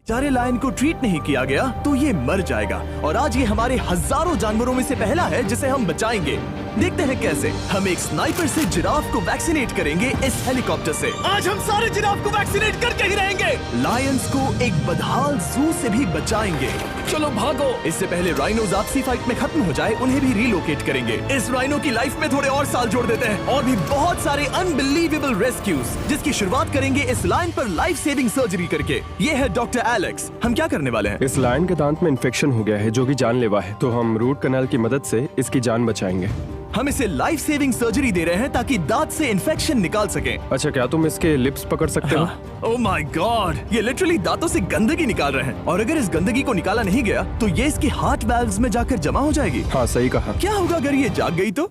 बेचारे लायन को ट्रीट नहीं किया गया तो ये मर जाएगा और आज ये हमारे हजारों जानवरों में से पहला है जिसे हम बचाएंगे। देखते हैं कैसे। हम एक स्नाइपर से जिराफ को वैक्सीनेट करेंगे इस हेलीकॉप्टर से। आज हम सारे जिराफ को वैक्सीनेट करके ही रहेंगे। लायंस को एक बदहाल जू से भी बचाएंगे। चलो भागो। इससे पहले राइनोज आपसी फाइट में खत्म हो जाए उन्हें भी रिलोकेट करेंगे। इस राइनो की लाइफ में थोड़े और साल जोड़ देते हैं और भी बहुत सारे अनबिलीवेबल रेस्क्यूज जिसकी शुरुआत करेंगे इस लायन पर लाइफ सेविंग सर्जरी करके। ये है डॉक्टर एलेक्स। हम क्या करने वाले हैं? इस लायन के दांत में इन्फेक्शन हो गया है जो कि जानलेवा है, तो हम रूट कैनाल की मदद से इसकी जान बचाएंगे। हम इसे लाइफ सेविंग सर्जरी दे रहे हैं ताकि दांत से इन्फेक्शन निकाल सकें। अच्छा, क्या तुम इसके लिप्स पकड़ सकते हो? ओह माय गॉड, ये लिटरली दांतों से गंदगी निकाल रहे हैं और अगर इस गंदगी को निकाला नहीं गया तो ये इसके हार्ट वाल्व्स में जाकर जमा हो जाएगी। हाँ सही कहा। क्या होगा अगर ये जाग गई तो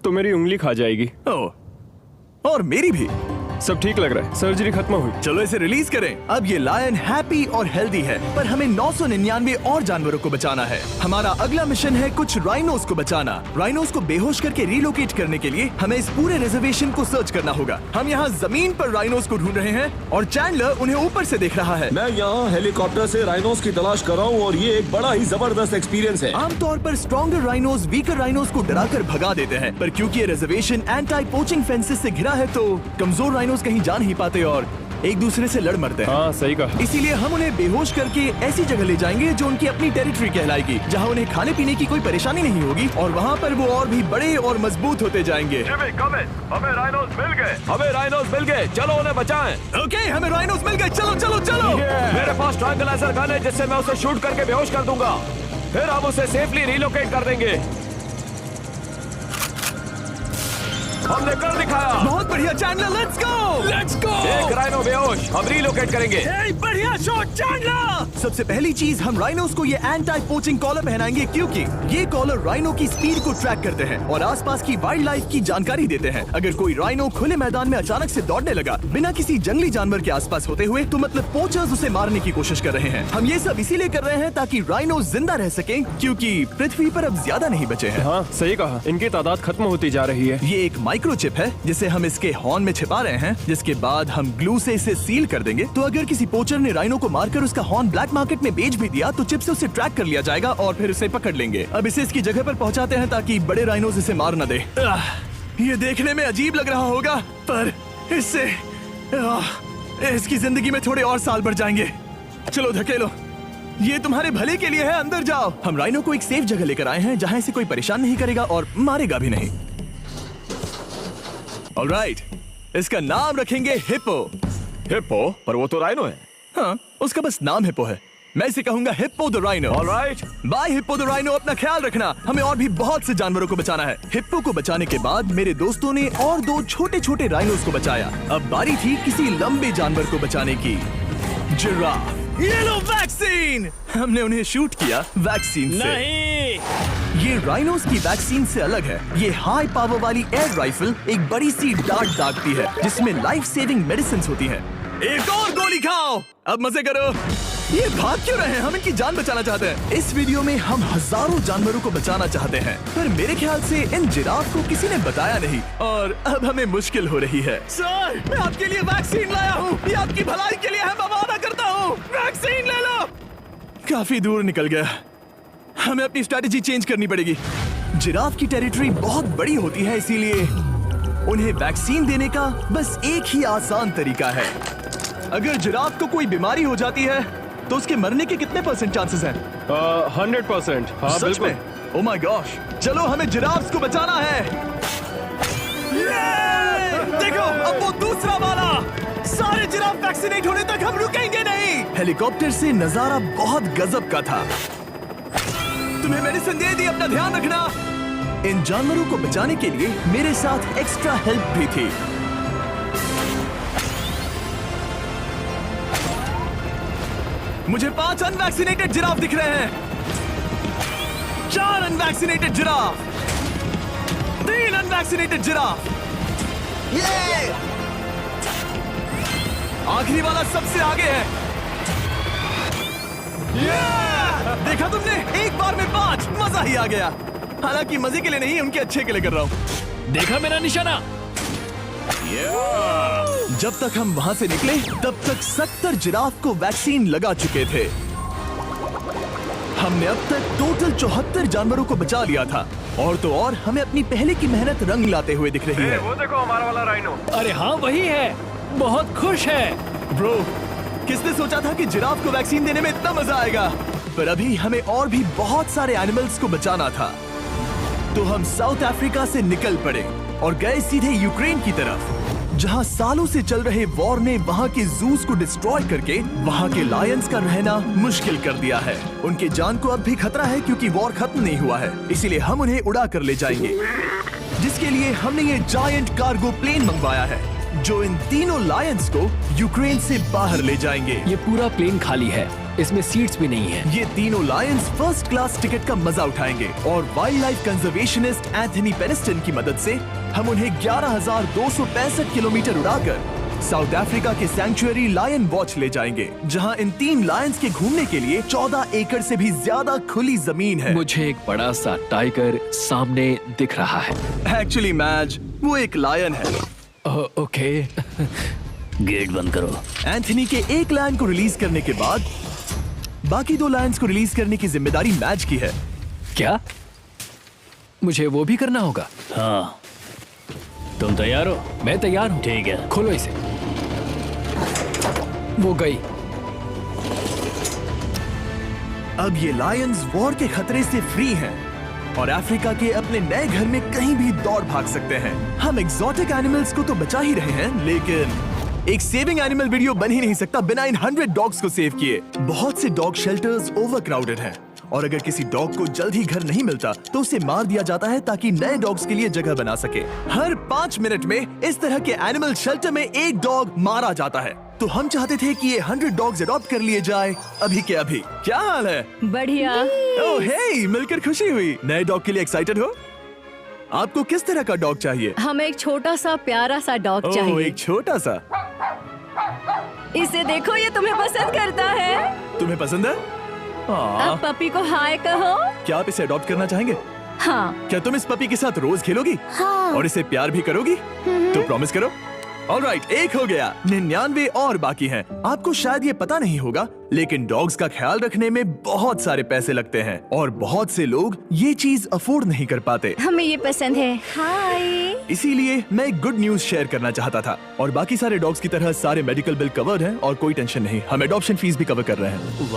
मेरी उंगली खा जाएगी। ओह, और मेरी भी। सब ठीक लग रहा है, सर्जरी खत्म हुई। चलो इसे रिलीज करें। अब ये लायन हैप्पी और हेल्दी है, पर हमें 999 और जानवरों को बचाना है। हमारा अगला मिशन है कुछ राइनोस को बचाना। राइनोस को बेहोश करके रिलोकेट करने के लिए हमें इस पूरे रिजर्वेशन को सर्च करना होगा। हम यहाँ जमीन पर राइनोस को ढूंढ रहे हैं और चैंडलर उन्हें ऊपर से देख रहा है। मैं यहाँ हेलीकॉप्टर से राइनोस की तलाश कर रहा हूँ और ये एक बड़ा ही जबरदस्त एक्सपीरियंस है। आमतौर पर स्ट्रॉन्गर राइनोस वीकर राइनोस को डराकर भगा देते हैं, पर क्योंकि ये रिजर्वेशन एंटी पोचिंग फेंसेस से घिरा है तो कमजोर राइनोस कहीं जा नहीं पाते और एक दूसरे से लड़ मरते हैं। हाँ सही कहा। इसीलिए हम उन्हें बेहोश करके ऐसी जगह ले जाएंगे जो उनकी अपनी टेरिटरी कहलाएगी, जहाँ उन्हें खाने पीने की कोई परेशानी नहीं होगी और वहाँ पर वो और भी बड़े और मजबूत होते जाएंगे। हमें राइनोस मिल गए। हमें राइनोस मिल गए, चलो उन्हें बचाएं। ओके, हमें राइनोस मिल गए। चलो चलो चलो। मेरे पास ट्रैंगलाइजर गन है जिससे मैं उसे शूट करके बेहोश कर दूंगा, फिर हम उसे सेफली रिलोकेट कर देंगे। हमने कर दिखाया। बहुत बढ़िया चैंडलर, लेट्स गो। एक राइनो बेहोश, हम रिलोकेट करेंगे। बढ़िया शॉट चैंडलर। सबसे पहली चीज हम राइनोस को ये एंटी पोचिंग कॉलर पहनाएंगे क्योंकि ये कॉलर राइनो की स्पीड को ट्रैक करते हैं और आसपास की वाइल्ड लाइफ की जानकारी देते हैं। अगर कोई राइनो खुले मैदान में अचानक से दौड़ने लगा बिना किसी जंगली जानवर के आसपास होते हुए तो मतलब पोचर्स उसे मारने की कोशिश कर रहे हैं। हम ये सब इसीलिए कर रहे हैं ताकि राइनो जिंदा रह सके क्योंकि पृथ्वी पर अब ज्यादा नहीं बचे हैं। हाँ सही कहा, इनकी तादाद खत्म होती जा रही है। ये एक माइक्रोचिप है जिसे हम इसके हॉर्न में छिपा रहे हैं, जिसके बाद हम ग्लू से इसे सील कर देंगे। तो अगर किसी पोचर ने राइनो को मारकर उसका हॉर्न ब्लैक मार्केट में बेच भी दिया तो चिप से उसे ट्रैक कर लिया जाएगा और फिर उसे पकड़ लेंगे। अब इसे इसकी जगह पर पहुंचाते हैं ताकि बड़े राइनोस इसे मार न दे। ये देखने में अजीब लग रहा होगा पर इससे इसकी जिंदगी में थोड़े और साल बढ़ जाएंगे। चलो धकेलो, ये तुम्हारे भले के लिए है, अंदर जाओ। हम राइनो को एक सेफ जगह लेकर आए हैं जहाँ इसे कोई परेशान नहीं करेगा और मारेगा भी नहीं। ऑलराइट, इसका नाम रखेंगे हिप्पो। हिप्पो? पर वो तो राइनो है। हाँ, उसका बस नाम हिप्पो है। मैं इसे कहूंगा hippo the rhino. Alright, bye hippo the rhino. अपना ख्याल रखना, हमें और भी बहुत से जानवरों को बचाना है। हिप्पो को बचाने के बाद मेरे दोस्तों ने और 2 छोटे छोटे राइनोस को बचाया। अब बारी थी किसी लंबे जानवर को बचाने की। जिराफ। ये लो वैक्सीन। हमने उन्हें शूट किया वैक्सीन से। नहीं, ये राइनोस की वैक्सीन से अलग है। ये हाई पावर वाली एयर राइफल एक बड़ी सी डार्ट दागती है जिसमें लाइफ सेविंग मेडिसिन होती है। एक और गोली खाओ, अब मजे करो। ये भाग क्यों रहे हैं? हम इनकी जान बचाना चाहते हैं। इस वीडियो में हम हजारों जानवरों को बचाना चाहते हैं, पर मेरे ख्याल से इन जिराफ को किसी ने बताया नहीं और अब हमें मुश्किल हो रही है। सर, मैं आपके लिए वैक्सीन लाया हूँ। ये आपकी भलाई के लिए है, मैं वादा करता हूँ। वैक्सीन ले लो। काफी दूर निकल गया, हमें अपनी स्ट्रेटेजी चेंज करनी पड़ेगी। जिराफ की टेरिटरी बहुत बड़ी होती है, इसीलिए उन्हें वैक्सीन देने का बस एक ही आसान तरीका है। अगर जिराफ को कोई बीमारी हो जाती है तो उसके मरने के कितने % चांसेस हैं? 100%। हाँ सच बिल्कुल। में? ओह माय गॉश, चलो हमें जिराफ्स को बचाना है। देखो, अब वो दूसरा वाला। सारे जिराफ वैक्सीनेट होने तक हम रुकेंगे नहीं। हेलीकॉप्टर से नजारा बहुत गजब का था। तुम्हें मेडिसिन दे दी, अपना ध्यान रखना। इन जानवरों को बचाने के लिए मेरे साथ एक्स्ट्रा हेल्प भी थी। मुझे 5 अनवैक्सीनेटेड जिराफ दिख रहे हैं। 4 अनवैक्सीनेटेड जिराफ, 3 अनवैक्सीनेटेड जिराफ। ये आखिरी वाला सबसे आगे है। देखा तुमने, एक बार में 5। मजा ही आ गया। हालांकि मजे के लिए नहीं, उनके अच्छे के लिए कर रहा हूँ। देखा मेरा निशाना? जब तक हम वहाँ से निकले तब तक 70 जिराफ को वैक्सीन लगा चुके थे। हमने अब तक टोटल 74 जानवरों को बचा लिया था। और तो और हमें अपनी पहले की मेहनत रंग लाते हुए दिख रही है। वो देखो हमारा वाला राइनो। अरे हाँ वही है, बहुत खुश है। ब्रो, किसने सोचा था कि जिराफ को वैक्सीन देने में इतना मजा आएगा? पर अभी हमें और भी बहुत सारे एनिमल्स को बचाना था। तो हम साउथ अफ्रीका से निकल पड़े और गए सीधे यूक्रेन की तरफ, जहां सालों से चल रहे वॉर ने वहां के जूस को डिस्ट्रॉय करके वहां के लायंस का रहना मुश्किल कर दिया है। उनके जान को अब भी खतरा है क्योंकि वॉर खत्म नहीं हुआ है, इसीलिए हम उन्हें उड़ा कर ले जाएंगे। जिसके लिए हमने ये जायंट कार्गो प्लेन मंगवाया है जो इन तीनों लायंस को यूक्रेन से बाहर ले जाएंगे। ये पूरा प्लेन खाली है, इसमेमें सीट्स भी नहीं है। ये तीनों लायंस फर्स्ट क्लास टिकट का मजा उठाएंगे और वाइल्ड लाइफ कंजर्वेशनिस्ट एंथनी पेनिस्टन की मदद से हम उन्हें 11,265 किलोमीटर उड़ाकर साउथ अफ्रीका के सैंक्चुअरी लायन वॉच ले जाएंगे, जहां इन 3 लायंस के घूमने के लिए 14 एकड़ से भी ज्यादा खुली जमीन है। मुझे एक बड़ा सा टाइगर सामने दिख रहा है। एक्चुअली मैच वो एक लायन है। ओके। गेट बंद करो। एंथनी के एक लायन को रिलीज करने के बाद बाकी 2 लायंस को रिलीज करने की जिम्मेदारी मैच की है। क्या मुझे वो भी करना होगा? हाँ, तुम तैयार हो? मैं तैयार हूँ। ठीक है। खोलो इसे। वो गई। अब ये लायंस वॉर के खतरे से फ्री हैं और अफ्रीका के अपने नए घर में कहीं भी दौड़ भाग सकते हैं। हम एग्जॉटिक एनिमल्स को तो बचा ही रहे हैं, लेकिन एक सेविंग एनिमल वीडियो बन ही नहीं सकता बिना इन 100 डॉग्स को सेव किए। बहुत से डॉग शेल्टर्स ओवरक्राउडेड हैं और अगर किसी डॉग को जल्द ही घर नहीं मिलता तो उसे मार दिया जाता है ताकि नए डॉग्स के लिए जगह बना सके। हर 5 मिनट में इस तरह के एनिमल शेल्टर में एक डॉग मारा जाता है। तो हम चाहते थे कि ये 100 डॉग्स अडॉप्ट कर लिए जाए अभी के अभी। क्या हाल है? बढ़िया। ओह हे, मिलकर खुशी हुई। नए डॉग के लिए एक्साइटेड हो? आपको किस तरह का डॉग चाहिए? हमें एक छोटा सा प्यारा सा डॉग ओह, चाहिए। एक छोटा सा। इसे देखो, ये तुम्हें पसंद करता है। तुम्हें पसंद है? अब पपी को हाय कहो। क्या आप इसे अडॉप्ट करना चाहेंगे? हाँ। क्या तुम इस पपी के साथ रोज खेलोगी? हाँ। और इसे प्यार भी करोगी? तो प्रॉमिस करो। ऑलराइट, एक हो गया। 99 और बाकी हैं। आपको शायद ये पता नहीं होगा, लेकिन डॉग्स का ख्याल रखने में बहुत सारे पैसे लगते हैं और बहुत से लोग ये चीज अफोर्ड नहीं कर पाते। हमें ये पसंद है। हाय। इसीलिए मैं एक गुड न्यूज शेयर करना चाहता था। और बाकी सारे डॉग्स की तरह सारे मेडिकल बिल कवर्ड हैं और कोई टेंशन नहीं। हम एडॉप्शन फीस भी कवर कर रहे हैं।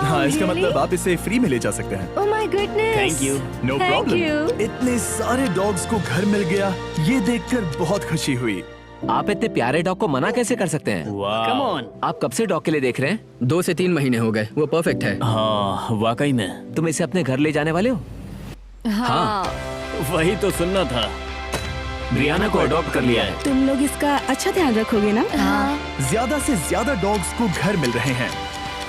हाँ, इसका मतलब आप इसे फ्री में ले जा सकते हैं। Oh my goodness. Thank you. No Thank problem. you. इतने सारे डॉग्स को घर मिल गया, ये देखकर बहुत खुशी हुई। आप इतने प्यारे डॉग को मना कैसे कर सकते हैं? Come on. आप कब से डॉग के लिए देख रहे हैं? 2 से 3 महीने हो गए। वो परफेक्ट है। हाँ, वाकई में। तुम इसे अपने घर ले जाने वाले हो? हाँ। वही तो सुनना था। ब्रियाना को अडॉप्ट कर लिया है। तुम लोग इसका अच्छा ध्यान रखोगे ना? हाँ। ज्यादा से ज्यादा डॉग्स को घर मिल रहे हैं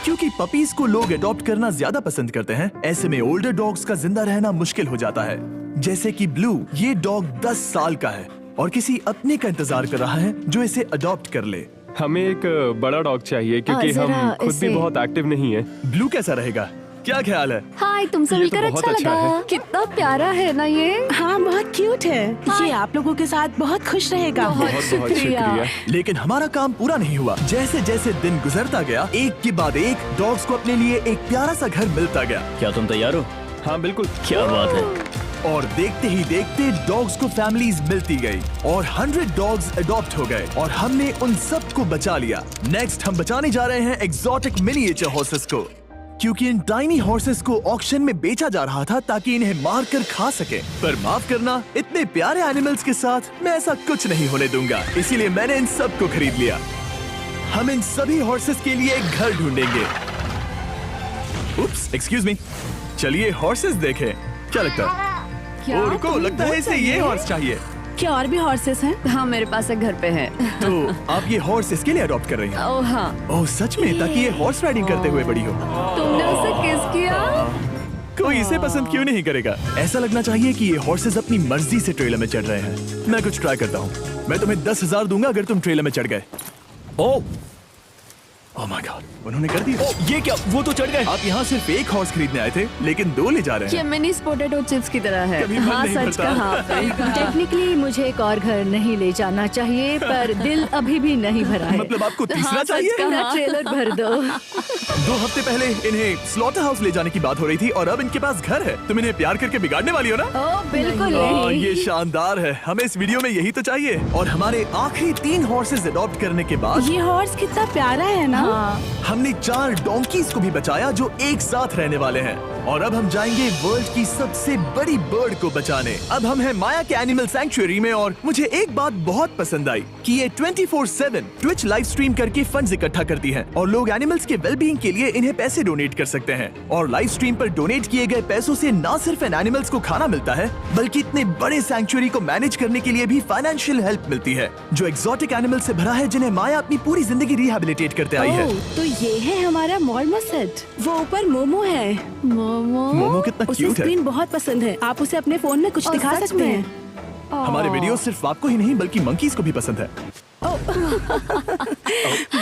क्योंकि पपीज को लोग अडॉप्ट करना ज्यादा पसंद करते हैं। ऐसे में ओल्डर डॉग्स का जिंदा रहना मुश्किल हो जाता है। जैसे कि ब्लू, ये डॉग 10 साल का है और किसी अपने का इंतजार कर रहा है जो इसे अडॉप्ट कर ले। हमें एक बड़ा डॉग चाहिए क्योंकि जरा हम खुद भी इसे- बहुत एक्टिव नहीं है। ब्लू कैसा रहेगा? क्या ख्याल है? हाय, तुमसे ये तो मिलकर बहुत अच्छा अच्छा लगा। है। कितना प्यारा है ना ये। हाँ, बहुत क्यूट है। ये आप लोगों के साथ बहुत खुश रहेगा। बहुत बहुत शुक्रिया। शुक्रिया। लेकिन हमारा काम पूरा नहीं हुआ। जैसे जैसे दिन गुजरता गया, एक के बाद एक डॉग्स को अपने लिए एक प्यारा सा घर मिलता गया। क्या तुम तैयार हो? हाँ बिल्कुल। क्या बात है। और देखते ही देखते डॉग्स को फैमिलीज मिलती गई और 100 डॉग्स अडॉप्ट हो गए और हमने उन सब को बचा लिया। नेक्स्ट हम बचाने जा रहे हैं एग्जॉटिक मिनिएचर हॉर्सेस को, क्योंकि इन टाइनी हॉर्सेस को ऑक्शन में बेचा जा रहा था ताकि इन्हें मारकर खा सके। पर माफ करना, इतने प्यारे एनिमल्स के साथ मैं ऐसा कुछ नहीं होने दूंगा। इसीलिए मैंने इन सब को खरीद लिया। हम इन सभी हॉर्सेस के लिए एक घर ढूंढेंगे। उप्स, एक्सक्यूज मी। चलिए हॉर्सेस देखें। क्या लगता है? क्या? ओ रुको, तुम्हें लगता है वो इसे चाहिए? ये हॉर्स चाहिए। क्या और भी हॉर्सेस हैं? हाँ, मेरे पास एक घर पे है। तो आप ये हॉर्स इसके लिए अडॉप्ट कर रही हैं? ओह हाँ। ओह सच में? ताकि ये हॉर्स राइडिंग करते हुए बड़ी हो। तुमने उसे किस किया? कोई इसे पसंद क्यों नहीं करेगा? ऐसा लगना चाहिए कि ये हॉर्सेस अपनी मर्जी से ट्रेलर में चढ़ रहे हैं। मैं कुछ ट्राई करता हूँ। मैं तुम्हें 10,000 दूंगा अगर तुम ट्रेलर में चढ़ गए। ओ, ओह माय गॉड, उन्होंने कर दिया। ये क्या, वो तो चढ़ गए। आप यहाँ सिर्फ एक हॉर्स खरीदने आए थे, लेकिन 2 ले जा रहे ये हैं। मिनी पोटैटो चिप्स की तरह है। कभी मन हाँ नहीं सच भरता। कहा आपने। टेक्निकली मुझे एक और घर नहीं ले जाना चाहिए, पर दिल अभी भी नहीं भरा है। मतलब आपको तीसरा हाँ, सच चाहिए? कहा। मेरा ट्रेलर भर दो। 2 हफ्ते पहले इन्हें स्लॉटर हाउस ले जाने की बात हो रही थी और अब इनके पास घर है। तुम इन्हें प्यार करके बिगाड़ने वाली हो ना? ओह बिल्कुल हाँ, नहीं। ये शानदार है। हमें इस वीडियो में यही तो चाहिए। और हमारे आखिरी 3 हॉर्सेस अडॉप्ट करने के बाद ये हॉर्स कितना प्यारा है ना। हमने 4 डोंकीज को भी बचाया जो एक साथ रहने वाले हैं। और अब हम जाएंगे वर्ल्ड की सबसे बड़ी बर्ड को बचाने। अब हम हैं माया के एनिमल सैंक्चुअरी में और मुझे एक बात बहुत पसंद आई कि ये 24/7 ट्विच लाइव स्ट्रीम करके फंड्स इकट्ठा करती है और लोग एनिमल्स के वेलबींग के लिए इन्हें पैसे डोनेट कर सकते हैं। और लाइव स्ट्रीम पर डोनेट किए गए पैसों से न सिर्फ इन एनिमल्स को खाना मिलता है, बल्कि इतने बड़े सैंक्चुअरी को मैनेज करने के लिए भी फाइनेंशियल हेल्प मिलती है, जो एक्सोटिक एनिमल से भरा है जिन्हें माया अपनी पूरी जिंदगी रिहैबिलिटेट करते आई है। ओह, तो ये है हमारा मॉर्मोसेट। वो ऊपर मोमो है। मोमो कितना उसे क्यूट है। स्क्रीन बहुत पसंद है। आप उसे अपने फोन में कुछ ओह, दिखा सच सकते में? हैं। हमारे वीडियो सिर्फ आपको ही नहीं बल्कि मंकीज को भी पसंद है।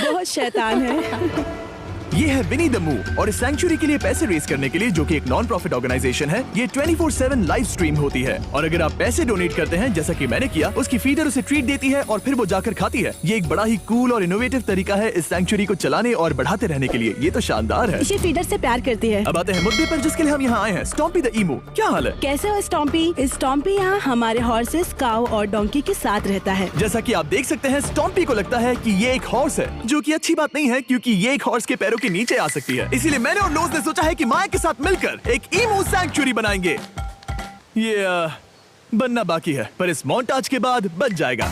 बहुत शैतान है। ये है विनी द मू और इस सैंक्चुअरी के लिए पैसे रेज करने के लिए, जो कि एक नॉन प्रॉफिट ऑर्गेनाइजेशन है, ये 24/7 लाइव स्ट्रीम होती है। और अगर आप पैसे डोनेट करते हैं जैसा कि मैंने किया, उसकी फीडर उसे ट्रीट देती है और फिर वो जाकर खाती है। ये एक बड़ा ही कूल और इनोवेटिव तरीका है इस सैंक्चुअरी को चलाने और बढ़ाते रहने के लिए। ये तो शानदार है। ये फीडर से प्यार करती है। अब आते हैं मुद्दे पर जिसके लिए हम यहाँ आए हैं, स्टॉम्पी द ईमू। क्या हाल है? कैसे हो स्टॉम्पी? स्टॉम्पी यहाँ हमारे हॉर्सेस, काऊ और डोंकी के साथ रहता है। जैसा कि आप देख सकते हैं, स्टॉम्पी को लगता है कि ये एक हॉर्स है, जो कि अच्छी बात नहीं है क्योंकि ये एक हॉर्स के पैरों के नीचे आ सकती है। इसीलिए मैंने और लोज ने सोचा है कि माया के साथ मिलकर एक ईमू सैंक्चुअरी बनाएंगे। ये बनना बाकी है, पर इस मोंटाज के बाद बन जाएगा।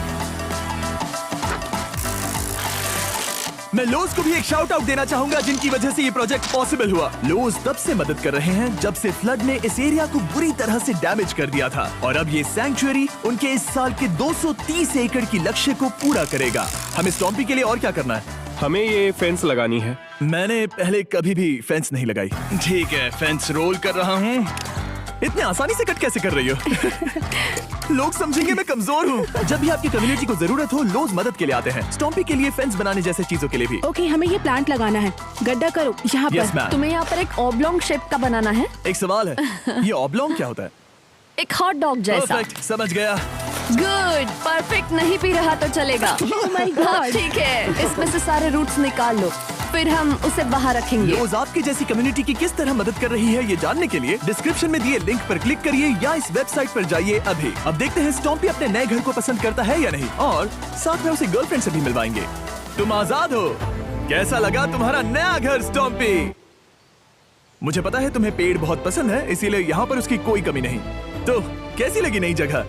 मैं लोज को भी एक शाउट आउट देना चाहूंगा, जिनकी वजह से ये प्रोजेक्ट पॉसिबल हुआ। लोज तब से मदद कर रहे हैं जब से फ्लड ने इस एरिया को बुरी तरह से डैमेज कर दिया था, और अब ये सैंक्चुअरी उनके इस साल के 230 एकड़ की लक्ष्य को पूरा करेगा। हमें स्टॉम्पी के लिए और क्या करना है? हमें ये फेंस लगानी है। मैंने पहले कभी भी फेंस नहीं लगाई। ठीक है, फेंस रोल कर रहा हूँ। इतने आसानी से कट कैसे कर रही हो? लोग समझेंगे मैं कमजोर हूँ। जब भी आपकी कम्युनिटी को जरूरत हो, लोग मदद के लिए आते हैं। स्टॉम्पी के लिए फेंस बनाने जैसे चीजों के लिए भी। ओके, हमें ये प्लांट लगाना है। गड्ढा करो यहाँ यस पर। मैम। तुम्हें यहाँ पर एक ऑब्लोंग शेप का बनाना है, एक सवाल है, ये ऑब्लोंग क्या होता है? एक हॉट डॉग जैसा। परफेक्ट, समझ गया। गुड, परफेक्ट नहीं पी रहा तो चलेगा। Oh my God. ठीक है, इसमें से सारे रूट्स निकाल लो, फिर हम उसे बाहर रखेंगे। लोज आपकी जैसी कम्युनिटी की किस तरह मदद कर रही है, ये जानने के लिए डिस्क्रिप्शन में दिए लिंक पर क्लिक करिए या इस वेबसाइट पर जाइए अभी। अब देखते हैं स्टॉम्पी अपने नए घर को पसंद करता है या नहीं, और साथ में उसे गर्लफ्रेंड से भी मिलवाएंगे। तुम आजाद हो। कैसा लगा तुम्हारा नया घर स्टॉम्पी? मुझे पता है तुम्हें पेड़ बहुत पसंद है, इसीलिए यहाँ पर उसकी कोई कमी नहीं। तो कैसी लगी नई जगह?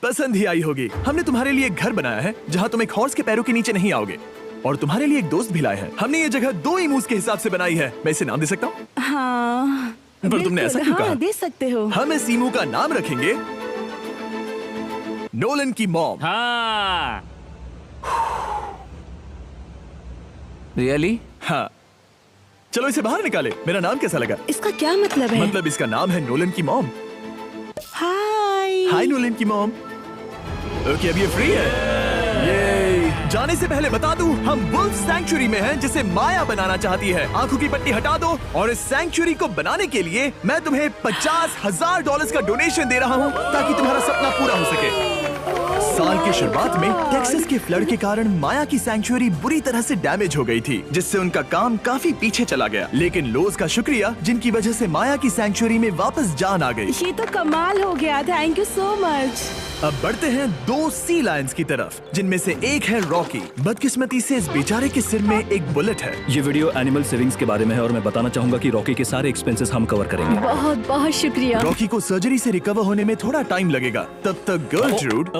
पसंद ही आई होगी। हमने तुम्हारे लिए एक घर बनाया है जहाँ तुम एक हॉर्स के पैरों के नीचे नहीं आओगे, और तुम्हारे लिए एक दोस्त भी लाए हैं। हमने ये जगह 2 ईमूस के हिसाब से बनाई है। मैं इसे नाम दे सकता हूँ? हाँ, पर तुमने ऐसा क्यों हाँ, कहा? दे सकते हो। हम इस ईमू का नाम रखेंगे नोलन की मॉम। हाँ, रियली? हाँ, चलो इसे बाहर निकाले। मेरा नाम कैसा लगा? इसका क्या मतलब है? मतलब इसका नाम है नोलन की मॉम। हाय। हाय नोलन की मॉम। ओके, अब ये फ्री है। ये जाने से पहले बता दूं, हम वुल्फ सैंक्चुअरी में हैं, जिसे माया बनाना चाहती है। आंखों की पट्टी हटा दो, और इस सैंक्चुअरी को बनाने के लिए मैं तुम्हें $50,000 का डोनेशन दे रहा हूं, ताकि तुम्हारा सपना पूरा हो सके। साल की शुरुआत में टेक्सास के फ्लड के कारण माया की सैंक्चुअरी बुरी तरह से डैमेज हो गई थी, जिससे उनका काम काफी पीछे चला गया। लेकिन लोज का शुक्रिया, जिनकी वजह से माया की सैंक्चुअरी में वापस जान आ गई। ये तो कमाल हो गया। Thank you so much. अब बढ़ते हैं 2 सी लायंस की तरफ, जिनमें से एक है रॉकी। बदकिस्मती से इस बेचारे के सिर में एक बुलेट है। ये वीडियो एनिमल सेविंग्स के बारे में है और मैं बताना चाहूंगा कि रॉकी के सारे एक्सपेंसेस हम कवर करेंगे। बहुत बहुत शुक्रिया। रॉकी को सर्जरी से रिकवर होने में थोड़ा टाइम लगेगा। तब तक गर्लट्रूड,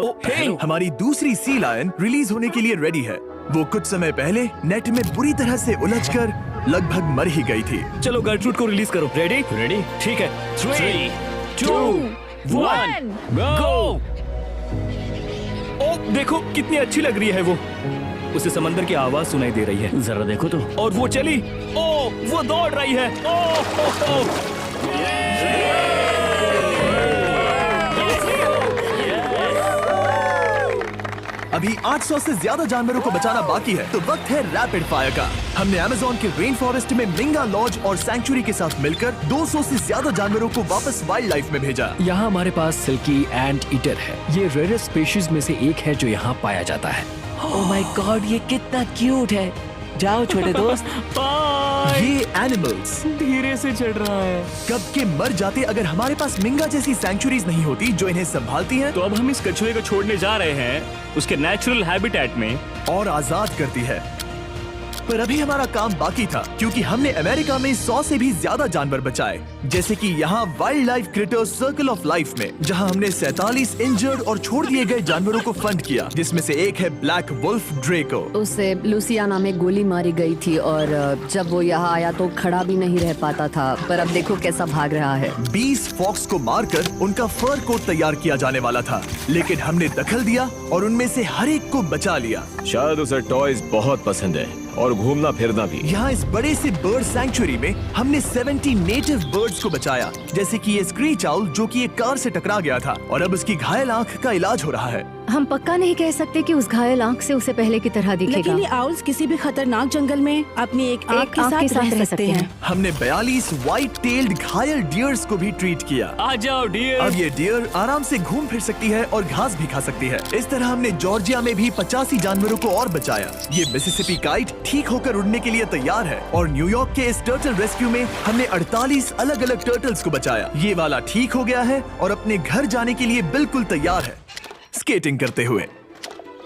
हमारी दूसरी सी लायन, रिलीज होने के लिए रेडी है। वो कुछ समय पहले नेट में बुरी तरह से उलझकर लगभग मर ही गई थी। चलो गर्लट्रूड को रिलीज करो। रेडी? रेडी? ठीक है। 3, 2, 1, गो! ओ देखो कितनी अच्छी लग रही है वो। उसे समंदर की आवाज सुनाई दे रही है। जरा देखो तो। और वो चली। ओ वो दौड़ रही है। ओ। अभी 800 से ज्यादा जानवरों को बचाना बाकी है, तो वक्त है रैपिड फायर का। हमने अमेज़न के रेन फॉरेस्ट में मिंगा लॉज और सैंक्चुरी के साथ मिलकर 200 से ज्यादा जानवरों को वापस वाइल्ड लाइफ में भेजा। यहाँ हमारे पास सिल्की एंट ईटर है। ये रेयरेस्ट स्पीशीज में से एक है जो यहाँ पाया जाता है। ओह माय गॉड, ये कितना क्यूट है। जाओ छोटे दोस्त। ये एनिमल्स धीरे से चढ़ रहा है। कब के मर जाते अगर हमारे पास मिंगा जैसी सैंक्चुरीज नहीं होती जो इन्हें संभालती हैं तो अब हम इस कछुए को छोड़ने जा रहे हैं उसके नेचुरल हैबिटेट में और आजाद करती है। पर अभी हमारा काम बाकी था, क्योंकि हमने अमेरिका में 100 से भी ज्यादा जानवर बचाए, जैसे कि यहाँ wild life creators circle of life में, जहाँ हमने 47 इंजर्ड और छोड़ दिए गए जानवरों को फंड किया, जिसमें से एक है ब्लैक वुल्फ ड्रेको। उसे लुसियाना में गोली मारी गई थी और जब वो यहाँ आया तो खड़ा भी नहीं रह पाता था, पर अब देखो कैसा भाग रहा है। 20 फॉक्स को मारकर उनका फर कोट तैयार किया जाने वाला था, लेकिन हमने दखल दिया और उनमें से हर एक को बचा लिया। शायद उसे टॉयज बहुत पसंद है और घूमना फिरना भी। यहाँ इस बड़े से बर्ड सैंक्चुरी में हमने 70 नेटिव बर्ड्स को बचाया, जैसे कि ये स्क्रीच आउल जो कि एक कार से टकरा गया था और अब उसकी घायल आंख का इलाज हो रहा है। हम पक्का नहीं कह सकते कि उस घायल आंख से उसे पहले की तरह दिखेगा। लेकिन ये आउल्स किसी भी खतरनाक जंगल में अपनी एक आंख के साथ रह सकते हैं। हमने 42 व्हाइट टेल्ड घायल डियर्स को भी ट्रीट किया। आ जाओ डियर। अब ये डियर आराम से घूम फिर सकती है और घास भी खा सकती है। इस तरह हमने जॉर्जिया में भी 85 जानवरों को और बचाया। ये मिसिसिपी काइट ठीक होकर उड़ने के लिए तैयार है और न्यूयॉर्क के इस टर्टल रेस्क्यू में हमने 48 अलग अलग टर्टल्स को बचाया। ये वाला ठीक हो गया है और अपने घर जाने के लिए बिल्कुल तैयार है स्केटिंग करते हुए।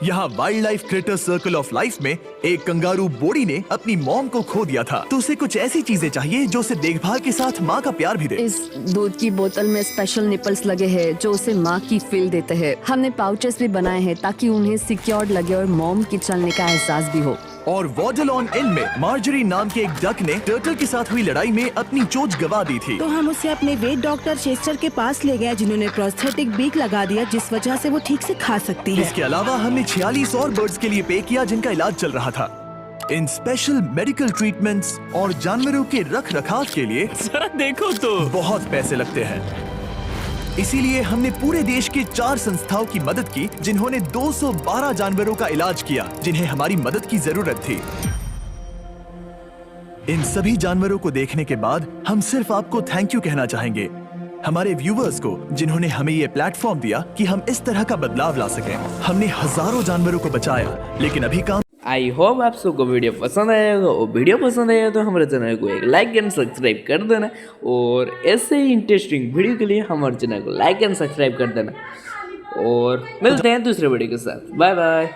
यहाँ wild life creator circle of life में एक कंगारू बोडी ने अपनी मॉम को खो दिया था, तो उसे कुछ ऐसी चीजें चाहिए जो उसे देखभाल के साथ माँ का प्यार भी दे। इस दूध की बोतल में स्पेशल निपल्स लगे हैं जो उसे माँ की फील देते हैं। हमने पाउचेस भी बनाए हैं ताकि उन्हें सिक्योर्ड लगे और मॉम के चलने का एहसास भी हो। और वॉडलॉन इन में मार्जरी नाम के एक डक ने टर्टल के साथ हुई लड़ाई में अपनी चोंच गवा दी थी, तो हम उसे अपने वेट डॉक्टर चेस्टर के पास ले गए, जिन्होंने प्रोस्थेटिक बीक लगा दिया जिस वजह से वो ठीक से खा सकती है। इसके अलावा हमने 46 और बर्ड्स के लिए पे किया जिनका इलाज चल रहा था। इन स्पेशल मेडिकल ट्रीटमेंट्स और जानवरों के रख रखाव के लिए जरा देखो तो बहुत पैसे लगते हैं। इसीलिए हमने पूरे देश के 4 संस्थाओं की मदद की जिन्होंने 212 जानवरों का इलाज किया जिन्हें हमारी मदद की जरूरत थी। इन सभी जानवरों को देखने के बाद हम सिर्फ आपको थैंक यू कहना चाहेंगे, हमारे व्यूवर्स को जिन्होंने हमें ये प्लेटफॉर्म दिया कि हम इस तरह का बदलाव ला सकें। हमने हजारों जानवरों को बचाया, लेकिन अभी काम। आई होप आप सबको वीडियो पसंद आया होगा, और वीडियो पसंद आया तो हमारे चैनल को एक लाइक एंड सब्सक्राइब कर देना, और ऐसे ही इंटरेस्टिंग वीडियो के लिए हमारे चैनल को लाइक एंड सब्सक्राइब कर देना, और मिलते हैं दूसरे वीडियो के साथ। Bye bye.